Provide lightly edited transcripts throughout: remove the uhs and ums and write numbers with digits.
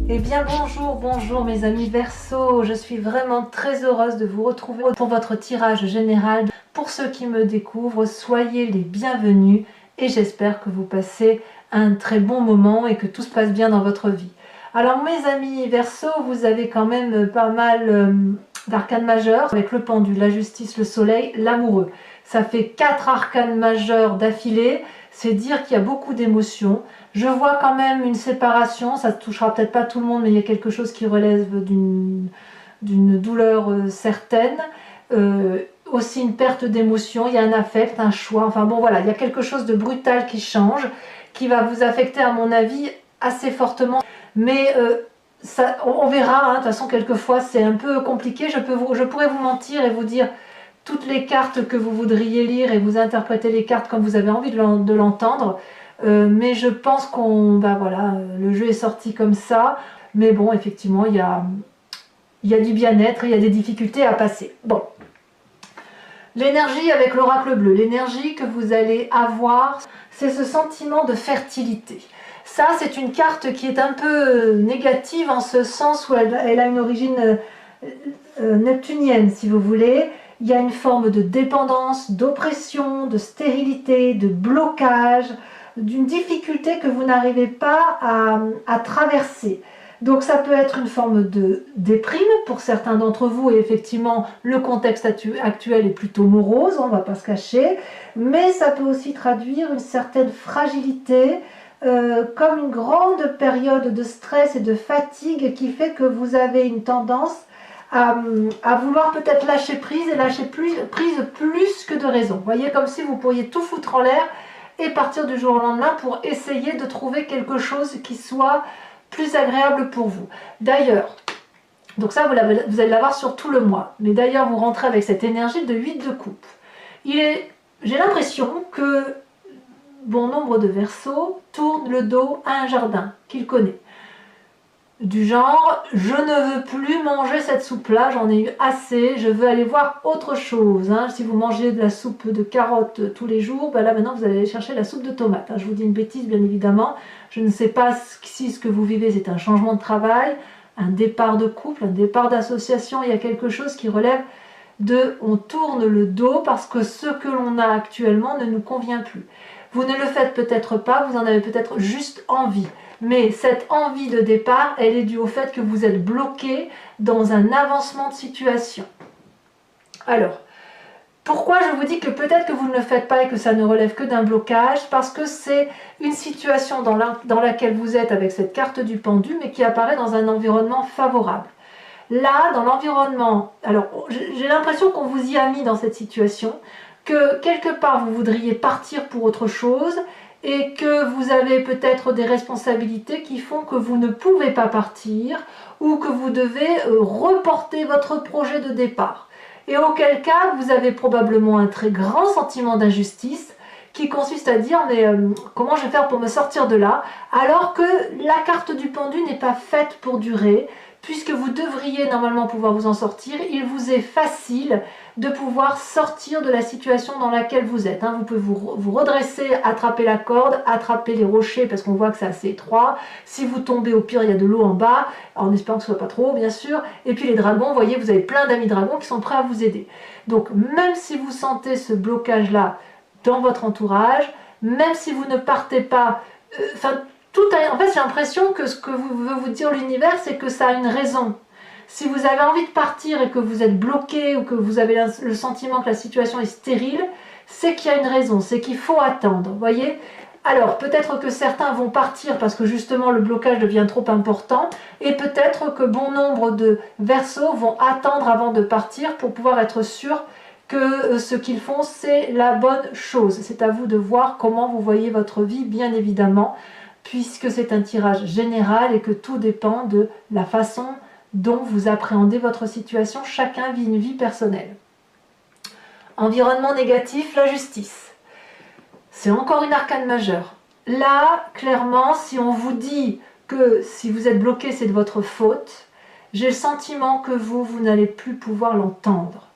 Eh bien bonjour mes amis Verseau, je suis vraiment très heureuse de vous retrouver pour votre tirage général. Pour ceux qui me découvrent, soyez les bienvenus et j'espère que vous passez un très bon moment et que tout se passe bien dans votre vie. Alors mes amis Verseau, vous avez quand même pas mal d'arcanes majeurs avec le pendule, la justice, le soleil, l'amoureux. Ça fait 4 arcanes majeurs d'affilée, c'est dire qu'il y a beaucoup d'émotions. Je vois quand même une séparation, ça ne touchera peut-être pas tout le monde, mais il y a quelque chose qui relève d'une douleur certaine. Aussi une perte d'émotion, il y a un affect, un choix, enfin bon voilà, il y a quelque chose de brutal qui change, qui va vous affecter à mon avis assez fortement. Mais ça, on verra, hein, de toute façon quelquefois c'est un peu compliqué, je pourrais vous mentir et vous dire toutes les cartes que vous voudriez lire et vous interpréter les cartes comme vous avez envie de l'entendre. Mais je pense le jeu est sorti comme ça. Mais bon, effectivement, il y a du bien-être, il y a des difficultés à passer. Bon. L'énergie avec l'oracle bleu, l'énergie que vous allez avoir, c'est ce sentiment de fertilité. Ça, c'est une carte qui est un peu négative en ce sens où elle a une origine neptunienne, si vous voulez. Il y a une forme de dépendance, d'oppression, de stérilité, de blocage, d'une difficulté que vous n'arrivez pas à traverser. Donc ça peut être une forme de déprime pour certains d'entre vous, et effectivement le contexte actuel est plutôt morose, on ne va pas se cacher, mais ça peut aussi traduire une certaine fragilité, comme une grande période de stress et de fatigue qui fait que vous avez une tendance à vouloir peut-être lâcher prise, et lâcher prise plus que de raison. Vous voyez, comme si vous pourriez tout foutre en l'air et partir du jour au lendemain pour essayer de trouver quelque chose qui soit plus agréable pour vous. D'ailleurs, donc ça vous allez l'avoir sur tout le mois, mais d'ailleurs vous rentrez avec cette énergie de 8 de coupe. J'ai l'impression que bon nombre de Verseaux tournent le dos à un jardin qu'il connaît. Du genre, je ne veux plus manger cette soupe-là, j'en ai eu assez, je veux aller voir autre chose. Hein. Si vous mangez de la soupe de carottes tous les jours, ben là maintenant vous allez aller chercher la soupe de tomates. Hein. Je vous dis une bêtise bien évidemment, je ne sais pas si ce que vous vivez c'est un changement de travail, un départ de couple, un départ d'association, il y a quelque chose qui relève de on tourne le dos parce que ce que l'on a actuellement ne nous convient plus. Vous ne le faites peut-être pas, vous en avez peut-être juste envie. Mais cette envie de départ, elle est due au fait que vous êtes bloqué dans un avancement de situation. Alors, pourquoi je vous dis que peut-être que vous ne le faites pas et que ça ne relève que d'un blocage? Parce que c'est une situation dans laquelle vous êtes avec cette carte du pendu, mais qui apparaît dans un environnement favorable. Là, dans l'environnement, alors j'ai l'impression qu'on vous y a mis dans cette situation, que quelque part vous voudriez partir pour autre chose, et que vous avez peut-être des responsabilités qui font que vous ne pouvez pas partir ou que vous devez reporter votre projet de départ. Et auquel cas, vous avez probablement un très grand sentiment d'injustice qui consiste à dire mais comment je vais faire pour me sortir de là, alors que la carte du pendu n'est pas faite pour durer, puisque vous devriez normalement pouvoir vous en sortir. Il vous est facile de pouvoir sortir de la situation dans laquelle vous êtes. Vous pouvez vous redresser, attraper la corde, attraper les rochers parce qu'on voit que c'est assez étroit. Si vous tombez, au pire, il y a de l'eau en bas, en espérant que ce ne soit pas trop haut, bien sûr. Et puis les dragons, vous voyez, vous avez plein d'amis dragons qui sont prêts à vous aider. Donc même si vous sentez ce blocage-là dans votre entourage, même si vous ne partez pas... en fait, j'ai l'impression que ce que veut vous dire l'univers, c'est que ça a une raison. Si vous avez envie de partir et que vous êtes bloqué ou que vous avez le sentiment que la situation est stérile, c'est qu'il y a une raison, c'est qu'il faut attendre, voyez. Alors, peut-être que certains vont partir parce que justement le blocage devient trop important, et peut-être que bon nombre de Verseaux vont attendre avant de partir pour pouvoir être sûrs que ce qu'ils font, c'est la bonne chose. C'est à vous de voir comment vous voyez votre vie, bien évidemment, puisque c'est un tirage général et que tout dépend de la façon dont vous appréhendez votre situation. Chacun vit une vie personnelle. Environnement négatif, la justice. C'est encore une arcane majeure. Là, clairement, si on vous dit que si vous êtes bloqué, c'est de votre faute, j'ai le sentiment que vous n'allez plus pouvoir l'entendre.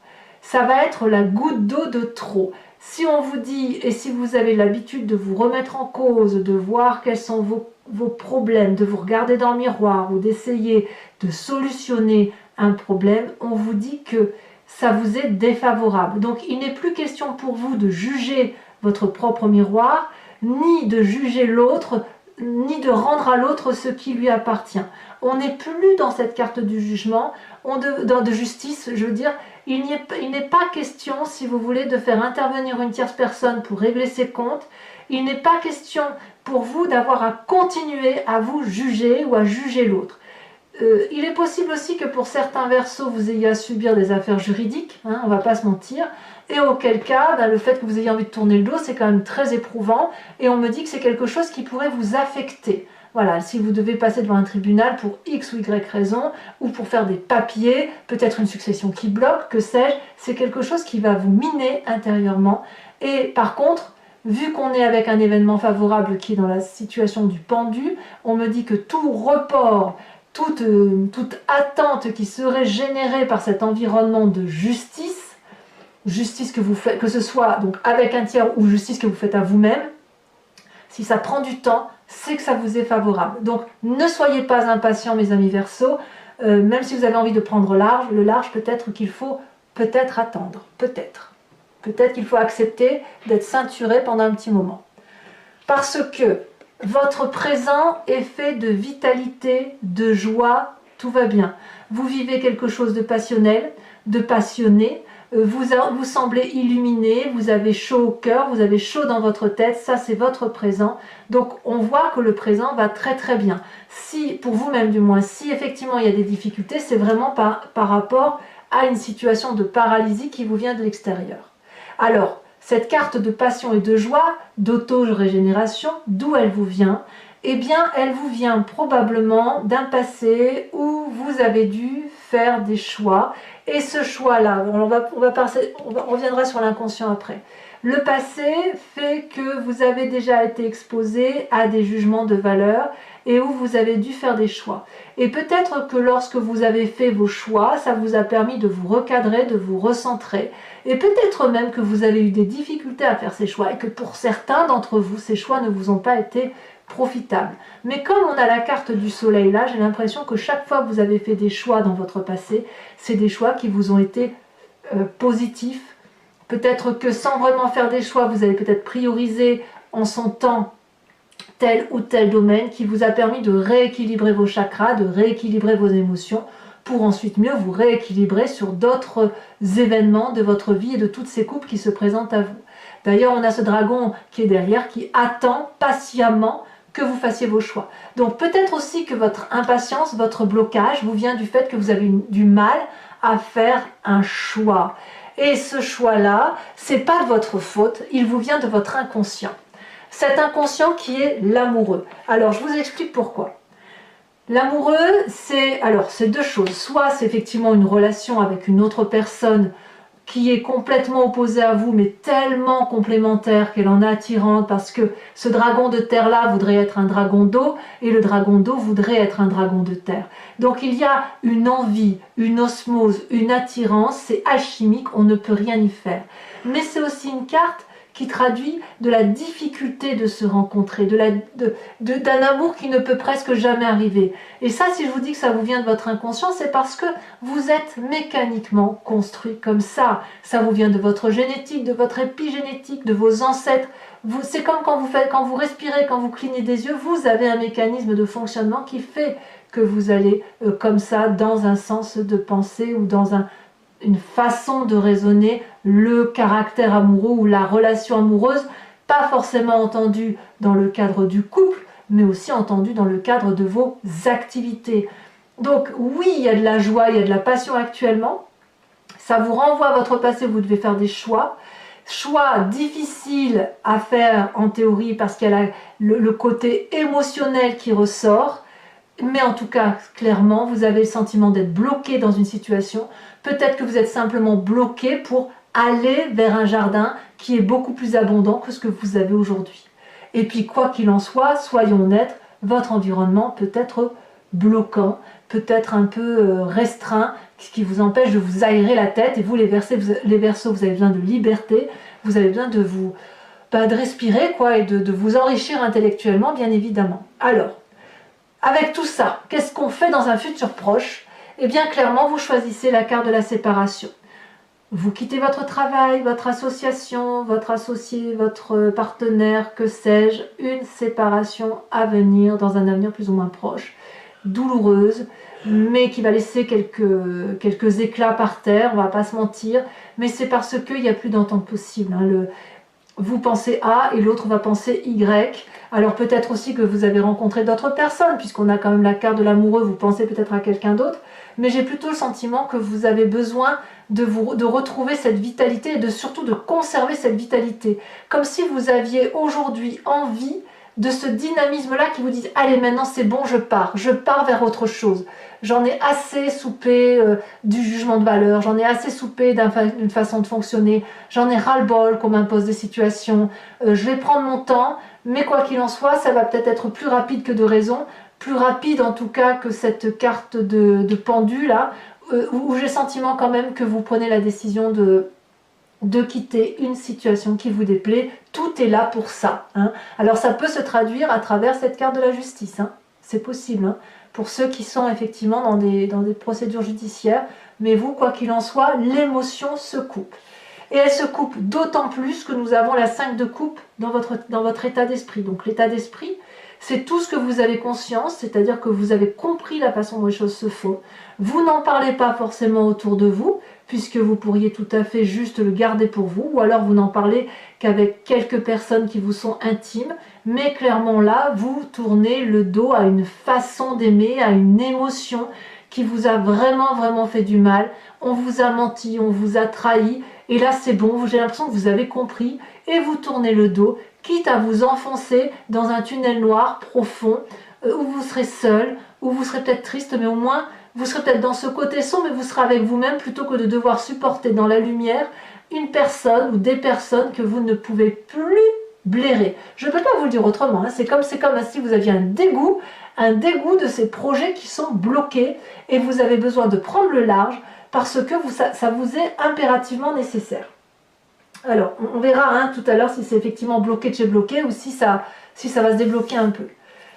Ça va être la goutte d'eau de trop. Si on vous dit, et si vous avez l'habitude de vous remettre en cause, de voir quels sont vos problèmes, de vous regarder dans le miroir ou d'essayer de solutionner un problème, on vous dit que ça vous est défavorable. Donc il n'est plus question pour vous de juger votre propre miroir, ni de juger l'autre, ni de rendre à l'autre ce qui lui appartient. On n'est plus dans cette carte du jugement, de justice, je veux dire. Il n'est pas question, si vous voulez, de faire intervenir une tierce personne pour régler ses comptes. Il n'est pas question pour vous d'avoir à continuer à vous juger ou à juger l'autre. Il est possible aussi que pour certains verseaux, vous ayez à subir des affaires juridiques, hein, on ne va pas se mentir, et auquel cas, le fait que vous ayez envie de tourner le dos, c'est quand même très éprouvant, et on me dit que c'est quelque chose qui pourrait vous affecter. Voilà, si vous devez passer devant un tribunal pour X ou Y raison, ou pour faire des papiers, peut-être une succession qui bloque, que sais-je, c'est quelque chose qui va vous miner intérieurement. Et par contre, vu qu'on est avec un événement favorable qui est dans la situation du pendu, on me dit que tout report, toute attente qui serait générée par cet environnement de justice que vous faites, que ce soit donc avec un tiers ou justice que vous faites à vous-même, si ça prend du temps, c'est que ça vous est favorable. Donc ne soyez pas impatients mes amis Verseaux, même si vous avez envie de prendre le large, peut-être qu'il faut attendre, peut-être qu'il faut accepter d'être ceinturé pendant un petit moment. Parce que votre présent est fait de vitalité, de joie, tout va bien. Vous vivez quelque chose de passionnel, de passionné, vous semblez illuminé, vous avez chaud au cœur, vous avez chaud dans votre tête, ça c'est votre présent. Donc on voit que le présent va très très bien. Si, pour vous-même du moins, si effectivement il y a des difficultés, c'est vraiment par rapport à une situation de paralysie qui vous vient de l'extérieur. Alors, cette carte de passion et de joie, d'auto-régénération, d'où elle vous vient? Eh bien, elle vous vient probablement d'un passé où vous avez dû faire des choix. Et ce choix-là, on reviendra sur l'inconscient après. Le passé fait que vous avez déjà été exposé à des jugements de valeur et où vous avez dû faire des choix. Et peut-être que lorsque vous avez fait vos choix, ça vous a permis de vous recadrer, de vous recentrer. Et peut-être même que vous avez eu des difficultés à faire ces choix et que pour certains d'entre vous, ces choix ne vous ont pas été profitables. Mais comme on a la carte du soleil là, j'ai l'impression que chaque fois que vous avez fait des choix dans votre passé, c'est des choix qui vous ont été positifs. Peut-être que sans vraiment faire des choix, vous avez peut-être priorisé en son temps tel ou tel domaine qui vous a permis de rééquilibrer vos chakras, de rééquilibrer vos émotions pour ensuite mieux vous rééquilibrer sur d'autres événements de votre vie et de toutes ces coupes qui se présentent à vous. D'ailleurs, on a ce dragon qui est derrière, qui attend patiemment que vous fassiez vos choix. Donc peut-être aussi que votre impatience, votre blocage vous vient du fait que vous avez du mal à faire un choix. Et ce choix-là, c'est pas de votre faute, il vous vient de votre inconscient. Cet inconscient qui est l'amoureux. Alors, je vous explique pourquoi. L'amoureux, c'est deux choses. Soit c'est effectivement une relation avec une autre personne qui est complètement opposée à vous, mais tellement complémentaire qu'elle en est attirante parce que ce dragon de terre-là voudrait être un dragon d'eau et le dragon d'eau voudrait être un dragon de terre. Donc il y a une envie, une osmose, une attirance, c'est alchimique, on ne peut rien y faire. Mais c'est aussi une carte qui traduit de la difficulté de se rencontrer, d'un amour qui ne peut presque jamais arriver. Et ça, si je vous dis que ça vous vient de votre inconscient, c'est parce que vous êtes mécaniquement construit comme ça. Ça vous vient de votre génétique, de votre épigénétique, de vos ancêtres. C'est comme quand vous respirez, quand vous clignez des yeux, vous avez un mécanisme de fonctionnement qui fait que vous allez comme ça dans un sens de pensée ou dans une façon de raisonner le caractère amoureux ou la relation amoureuse, pas forcément entendue dans le cadre du couple, mais aussi entendue dans le cadre de vos activités. Donc oui, il y a de la joie, il y a de la passion actuellement, ça vous renvoie à votre passé, vous devez faire des choix difficiles à faire en théorie parce qu'il y a le côté émotionnel qui ressort. Mais en tout cas, clairement, vous avez le sentiment d'être bloqué dans une situation. Peut-être que vous êtes simplement bloqué pour aller vers un jardin qui est beaucoup plus abondant que ce que vous avez aujourd'hui. Et puis, quoi qu'il en soit, soyons honnêtes, votre environnement peut être bloquant, peut être un peu restreint, ce qui vous empêche de vous aérer la tête. Et vous, les Verseaux, vous avez besoin de liberté, vous avez besoin de vous de respirer quoi, et de vous enrichir intellectuellement, bien évidemment. Alors, avec tout ça, qu'est-ce qu'on fait dans un futur proche? Eh bien, clairement, vous choisissez la carte de la séparation. Vous quittez votre travail, votre association, votre associé, votre partenaire, que sais-je, une séparation à venir dans un avenir plus ou moins proche, douloureuse, mais qui va laisser quelques éclats par terre, on va pas se mentir, mais c'est parce qu'il n'y a plus d'entente possible. Hein, vous pensez A et l'autre va penser Y. Alors peut-être aussi que vous avez rencontré d'autres personnes, puisqu'on a quand même la carte de l'amoureux, vous pensez peut-être à quelqu'un d'autre, mais j'ai plutôt le sentiment que vous avez besoin de retrouver cette vitalité et surtout de conserver cette vitalité. Comme si vous aviez aujourd'hui envie de ce dynamisme-là qui vous dit « Allez, maintenant c'est bon, je pars vers autre chose. J'en ai assez soupé du jugement de valeur, j'en ai assez soupé d'une façon de fonctionner, j'en ai ras-le-bol qu'on m'impose des situations, je vais prendre mon temps, mais quoi qu'il en soit, ça va peut-être être plus rapide que de raison, plus rapide en tout cas que cette carte de pendu là, où j'ai le sentiment quand même que vous prenez la décision de quitter une situation qui vous déplaît. Tout est là pour ça. Hein. Alors ça peut se traduire à travers cette carte de la justice. Hein. C'est possible. Hein. Pour ceux qui sont effectivement dans des procédures judiciaires. Mais vous, quoi qu'il en soit, l'émotion se coupe. Et elle se coupe d'autant plus que nous avons la 5 de coupe dans votre état d'esprit. Donc l'état d'esprit, c'est tout ce que vous avez conscience, c'est-à-dire que vous avez compris la façon dont les choses se font. Vous n'en parlez pas forcément autour de vous, puisque vous pourriez tout à fait juste le garder pour vous, ou alors vous n'en parlez qu'avec quelques personnes qui vous sont intimes, mais clairement là, vous tournez le dos à une façon d'aimer, à une émotion qui vous a vraiment, vraiment fait du mal. On vous a menti, on vous a trahi, et là c'est bon, j'ai l'impression que vous avez compris, et vous tournez le dos, quitte à vous enfoncer dans un tunnel noir profond, où vous serez seul, où vous serez peut-être triste, mais au moins vous serez peut-être dans ce côté sombre, mais vous serez avec vous-même plutôt que de devoir supporter dans la lumière une personne ou des personnes que vous ne pouvez plus blairer. Je ne peux pas vous le dire autrement, hein. C'est comme si vous aviez un dégoût de ces projets qui sont bloqués et vous avez besoin de prendre le large parce que ça vous est impérativement nécessaire. Alors, on verra hein, tout à l'heure si c'est effectivement bloqué de chez bloqué ou si ça va se débloquer un peu.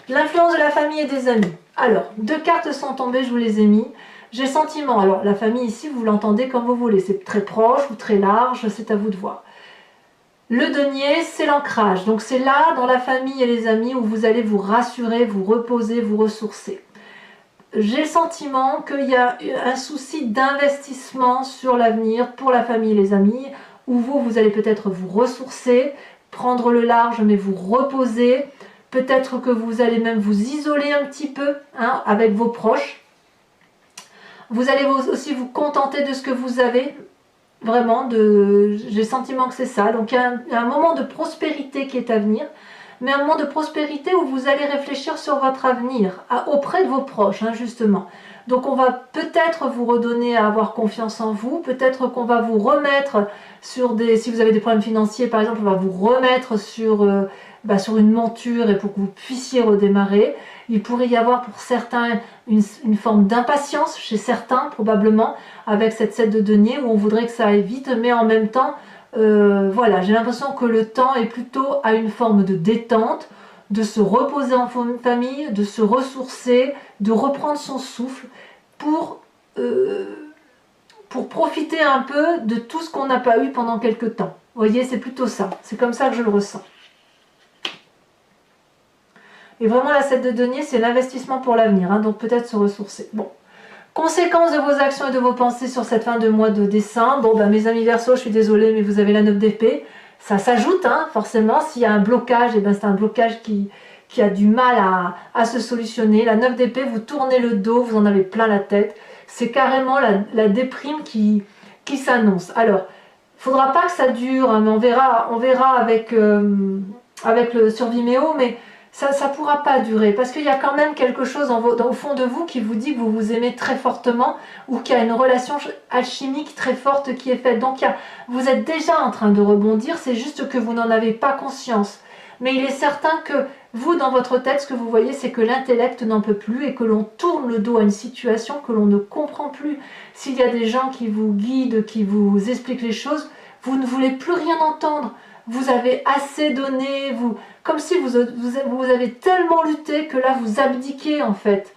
L'influence de la famille et des amis. Alors, 2 cartes sont tombées, je vous les ai mis. J'ai sentiment, alors la famille ici, vous l'entendez comme vous voulez, c'est très proche ou très large, c'est à vous de voir. Le denier, c'est l'ancrage, donc c'est là, dans la famille et les amis, où vous allez vous rassurer, vous reposer, vous ressourcer. J'ai le sentiment qu'il y a un souci d'investissement sur l'avenir pour la famille et les amis, où vous allez peut-être vous ressourcer, prendre le large, mais vous reposer. Peut-être que vous allez même vous isoler un petit peu hein, avec vos proches. Vous allez aussi vous contenter de ce que vous avez. Vraiment, j'ai le sentiment que c'est ça. Donc il y a un moment de prospérité qui est à venir. Mais un moment de prospérité où vous allez réfléchir sur votre avenir, auprès de vos proches, hein, justement. Donc on va peut-être vous redonner à avoir confiance en vous. Peut-être qu'on va vous remettre sur si vous avez des problèmes financiers, par exemple, on va vous remettre sur une monture et pour que vous puissiez redémarrer. Il pourrait y avoir pour certains une forme d'impatience chez certains probablement avec cette 7 de denier où on voudrait que ça aille vite mais en même temps voilà, j'ai l'impression que le temps est plutôt à une forme de détente, de se reposer en famille, de se ressourcer, de reprendre son souffle pour profiter un peu de tout ce qu'on n'a pas eu pendant quelques temps. Vous voyez, c'est plutôt ça, c'est comme ça que je le ressens. Et vraiment, la 7 de denier, c'est l'investissement pour l'avenir, hein, donc peut-être se ressourcer. Bon. Conséquences de vos actions et de vos pensées sur cette fin de mois de décembre. Bon, mes amis Verseau, je suis désolée, mais vous avez la 9 d'épée. Ça s'ajoute, hein, forcément. S'il y a un blocage, et ben c'est un blocage qui a du mal à se solutionner. La 9 d'épée, vous tournez le dos, vous en avez plein la tête. C'est carrément la déprime qui s'annonce. Alors, il ne faudra pas que ça dure, hein, mais on verra avec sur Vimeo, mais ça ne pourra pas durer, parce qu'il y a quand même quelque chose au fond de vous qui vous dit que vous vous aimez très fortement, ou qu'il y a une relation alchimique très forte qui est faite. Donc vous êtes déjà en train de rebondir, c'est juste que vous n'en avez pas conscience. Mais il est certain que vous, dans votre tête, ce que vous voyez, c'est que l'intellect n'en peut plus et que l'on tourne le dos à une situation que l'on ne comprend plus. S'il y a des gens qui vous guident, qui vous expliquent les choses, vous ne voulez plus rien entendre, vous avez assez donné, comme si vous avez tellement lutté que là vous abdiquez en fait.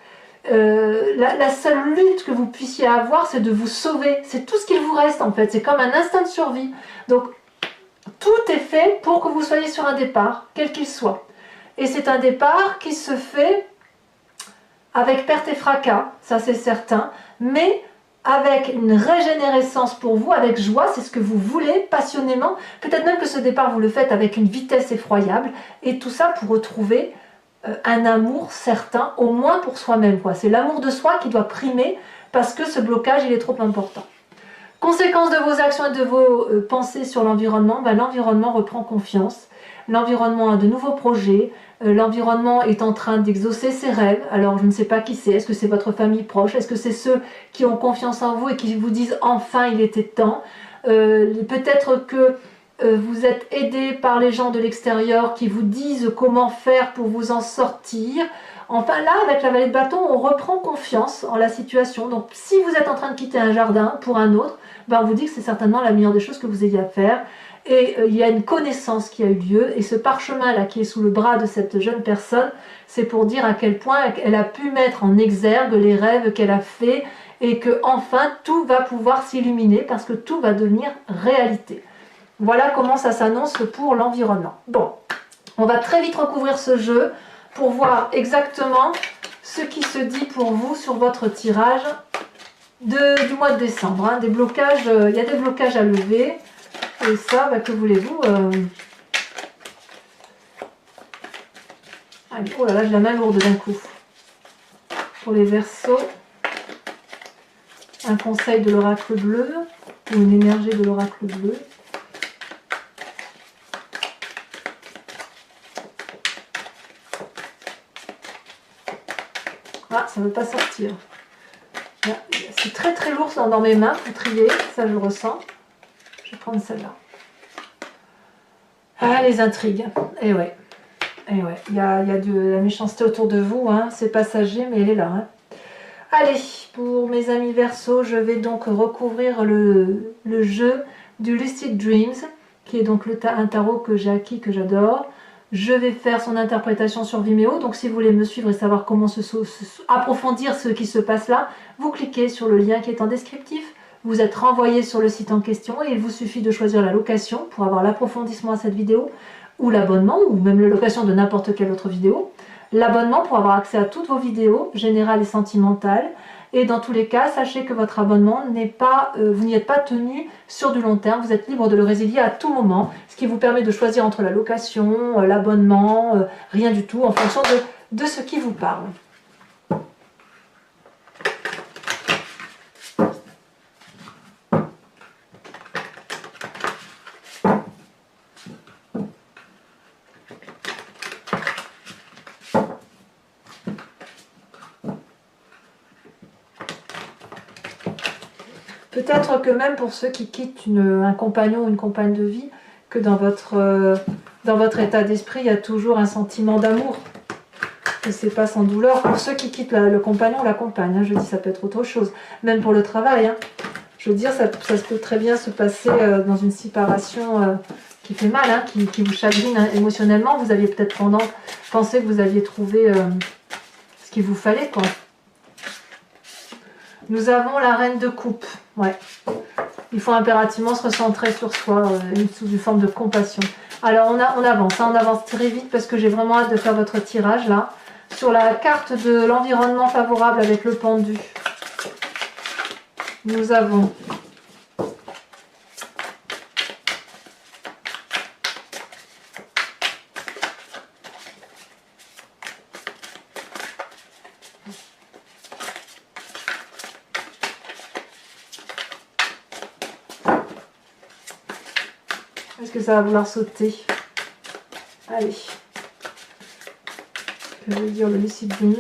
La seule lutte que vous puissiez avoir, c'est de vous sauver, c'est tout ce qu'il vous reste en fait, c'est comme un instinct de survie. Donc tout est fait pour que vous soyez sur un départ, quel qu'il soit. Et c'est un départ qui se fait avec perte et fracas, ça c'est certain, mais avec une régénérescence pour vous, avec joie, c'est ce que vous voulez passionnément. Peut-être même que ce départ, vous le faites avec une vitesse effroyable, et tout ça pour retrouver un amour certain, au moins pour soi-même. C'est l'amour de soi qui doit primer, parce que ce blocage, il est trop important. Conséquence de vos actions et de vos pensées sur l'environnement, l'environnement reprend confiance, l'environnement a de nouveaux projets, l'environnement est en train d'exaucer ses rêves. Alors je ne sais pas qui c'est, est-ce que c'est votre famille proche, est-ce que c'est ceux qui ont confiance en vous et qui vous disent enfin il était temps, peut-être que vous êtes aidé par les gens de l'extérieur qui vous disent comment faire pour vous en sortir. Enfin là, avec la vallée de bâton, on reprend confiance en la situation. Donc si vous êtes en train de quitter un jardin pour un autre, on vous dit que c'est certainement la meilleure des choses que vous ayez à faire. Et il y a une connaissance qui a eu lieu. Et ce parchemin là qui est sous le bras de cette jeune personne, c'est pour dire à quel point elle a pu mettre en exergue les rêves qu'elle a fait et que enfin tout va pouvoir s'illuminer parce que tout va devenir réalité. Voilà comment ça s'annonce pour l'environnement. Bon, on va très vite recouvrir ce jeu pour voir exactement ce qui se dit pour vous sur votre tirage du mois de décembre. Des blocages, il y a des blocages à lever. Et ça, que voulez-vous Allez, oh là là, j'ai la main lourde d'un coup. Pour les Verseaux, un conseil de l'oracle bleu, ou une énergie de l'oracle bleu. Ah, ça ne veut pas sortir. C'est très très lourd dans mes mains pour trier, ça je le ressens. Je vais prendre celle-là. Ah, les intrigues. Eh ouais. Il y a de la méchanceté autour de vous, c'est passager, mais elle est là. Allez, pour mes amis Verseaux, je vais donc recouvrir le jeu du Lucid Dreams, qui est donc un tarot que j'ai acquis, que j'adore. Je vais faire son interprétation sur Vimeo, donc si vous voulez me suivre et savoir comment approfondir ce qui se passe là, vous cliquez sur le lien qui est en descriptif. Vous êtes renvoyé sur le site en question et il vous suffit de choisir la location pour avoir l'approfondissement à cette vidéo, ou l'abonnement, ou même la location de n'importe quelle autre vidéo. L'abonnement pour avoir accès à toutes vos vidéos, générales et sentimentales. Et dans tous les cas, sachez que votre abonnement n'est pas, vous n'y êtes pas tenu sur du long terme, vous êtes libre de le résilier à tout moment, ce qui vous permet de choisir entre la location, l'abonnement, rien du tout, en fonction de ce qui vous parle. Peut-être que même pour ceux qui quittent un compagnon ou une compagne de vie, que dans votre état d'esprit, il y a toujours un sentiment d'amour. Et c'est pas sans douleur. Pour ceux qui quittent le compagnon ou la compagne, je dis ça peut être autre chose. Même pour le travail. Je veux dire, ça peut très bien se passer dans une séparation qui fait mal, qui vous chagrine émotionnellement. Vous aviez peut-être pensé que vous aviez trouvé ce qu'il vous fallait, quoi. Nous avons la reine de coupe. Ouais. Il faut impérativement se recentrer sur soi, sous une forme de compassion. Alors on avance, on avance très vite parce que j'ai vraiment hâte de faire votre tirage là. Sur la carte de l'environnement favorable avec le pendu, nous avons est-ce que ça va vouloir sauter? Allez. Je vais dire le Lucid Dreams.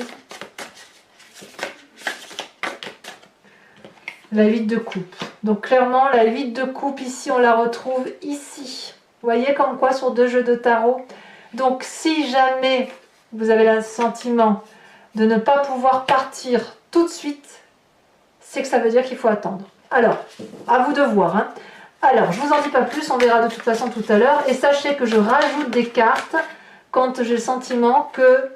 La 8 de coupe. Donc clairement, la 8 de coupe ici, on la retrouve ici. Vous voyez comme quoi sur 2 jeux de tarot. Donc si jamais vous avez le sentiment de ne pas pouvoir partir tout de suite, c'est que ça veut dire qu'il faut attendre. Alors, à vous de voir. Alors, je vous en dis pas plus, on verra de toute façon tout à l'heure. Et sachez que je rajoute des cartes quand j'ai le sentiment que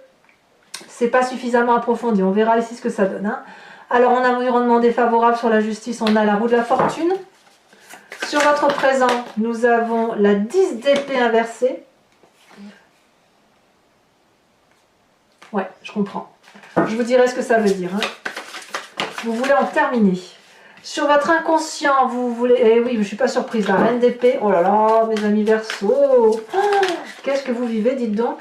c'est pas suffisamment approfondi. On verra ici ce que ça donne. Hein. Alors, en environnement défavorable sur la justice, on a la roue de la fortune. Sur votre présent, nous avons la 10 d'épée inversée. Ouais, je comprends. Je vous dirai ce que ça veut dire. Hein. Vous voulez en terminer. Sur votre inconscient, vous voulez... Eh oui, je ne suis pas surprise. La reine d'épée. Oh là là, mes amis Verseau. Oh, qu'est-ce que vous vivez, dites donc.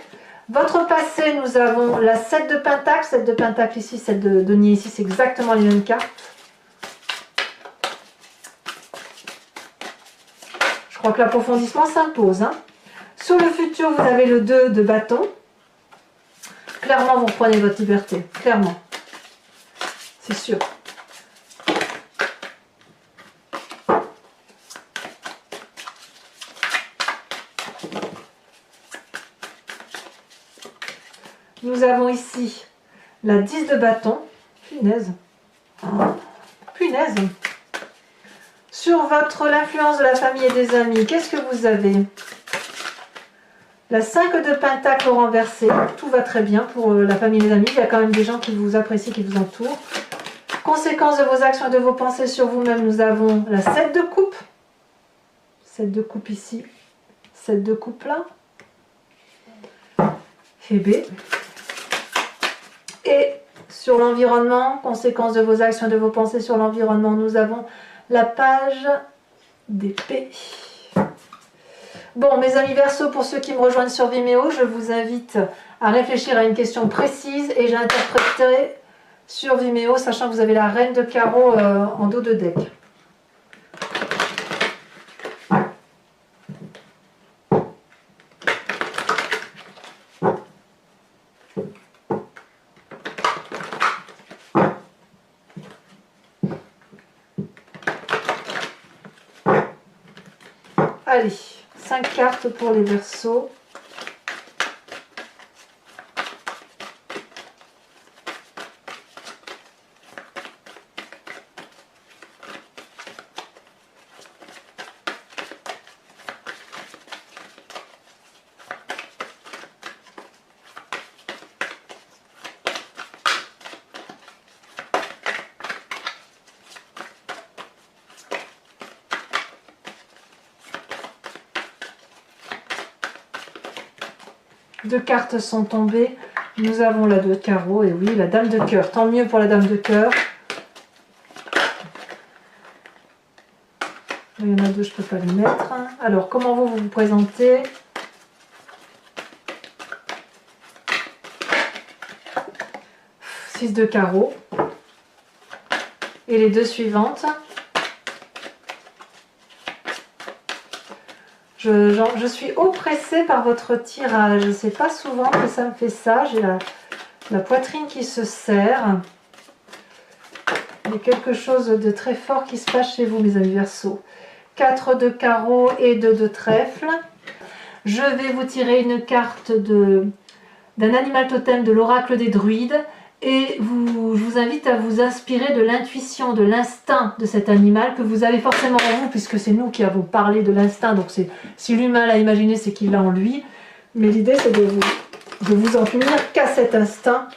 Votre passé, nous avons la 7 de pentacle. 7 de pentacle ici, 7 de denier ici. C'est exactement les mêmes cartes. Je crois que l'approfondissement s'impose. Hein. Sur le futur, vous avez le 2 de bâton. Clairement, vous reprenez votre liberté. Clairement. C'est sûr. Nous avons ici la 10 de bâton. Punaise. Oh, punaise. Sur l'influence de la famille et des amis, qu'est-ce que vous avez? La 5 de pentacle renversé. Tout va très bien pour la famille et les amis. Il y a quand même des gens qui vous apprécient, qui vous entourent. Conséquence de vos actions et de vos pensées sur vous-même, nous avons la 7 de coupe. 7 de coupe ici. 7 de coupe là. Et B. Et sur l'environnement, conséquence de vos actions et de vos pensées sur l'environnement, nous avons la page d'épée. Bon, mes amis Verseau, pour ceux qui me rejoignent sur Vimeo, je vous invite à réfléchir à une question précise et j'interpréterai sur Vimeo, sachant que vous avez la reine de carreau en dos de deck. Allez, 5 cartes pour les Verseaux. Deux cartes sont tombées. Nous avons la 2 de carreau et oui, la dame de cœur. Tant mieux pour la dame de cœur. Il y en a deux, je ne peux pas les mettre. Alors, comment vous vous présentez? Six de carreau. Et les deux suivantes. Je suis oppressée par votre tirage. C'est pas souvent que ça me fait ça. J'ai la poitrine qui se serre. Il y a quelque chose de très fort qui se passe chez vous, mes amis Verseaux. 4 de carreau et 2 de trèfle. Je vais vous tirer une carte d'un animal totem de l'oracle des druides. Et je vous invite à vous inspirer de l'intuition, de l'instinct de cet animal que vous avez forcément en vous, puisque c'est nous qui avons parlé de l'instinct. Donc si l'humain l'a imaginé, c'est qu'il l'a en lui. Mais l'idée, c'est de vous en tenir qu'à cet instinct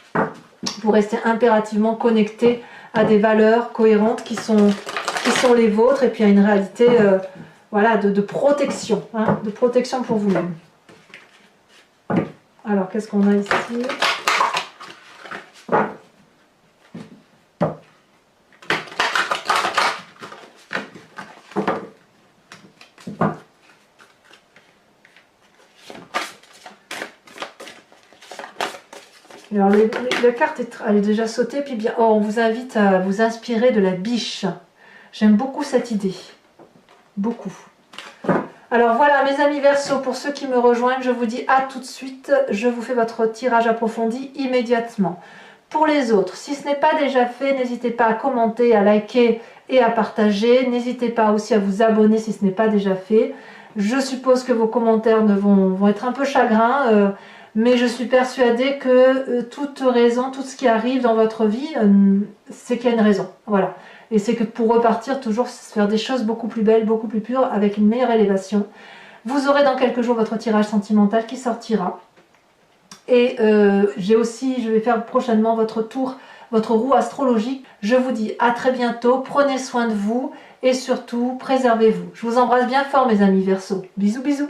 pour rester impérativement connecté à des valeurs cohérentes qui sont les vôtres et puis à une réalité voilà, de protection, hein, de protection pour vous-même. Alors, qu'est-ce qu'on a ici ? Alors, la carte elle est déjà sautée, puis bien, on vous invite à vous inspirer de la biche. J'aime beaucoup cette idée. Beaucoup. Alors voilà, mes amis Verseaux, pour ceux qui me rejoignent, je vous dis à tout de suite. Je vous fais votre tirage approfondi immédiatement. Pour les autres, si ce n'est pas déjà fait, n'hésitez pas à commenter, à liker et à partager. N'hésitez pas aussi à vous abonner si ce n'est pas déjà fait. Je suppose que vos commentaires vont être un peu chagrins. mais je suis persuadée que toute raison, tout ce qui arrive dans votre vie, c'est qu'il y a une raison. Voilà. Et c'est que pour repartir, toujours faire des choses beaucoup plus belles, beaucoup plus pures, avec une meilleure élévation. Vous aurez dans quelques jours votre tirage sentimental qui sortira. Et je vais faire prochainement votre tour, votre roue astrologique. Je vous dis à très bientôt, prenez soin de vous et surtout préservez-vous. Je vous embrasse bien fort mes amis Verseaux. Bisous bisous.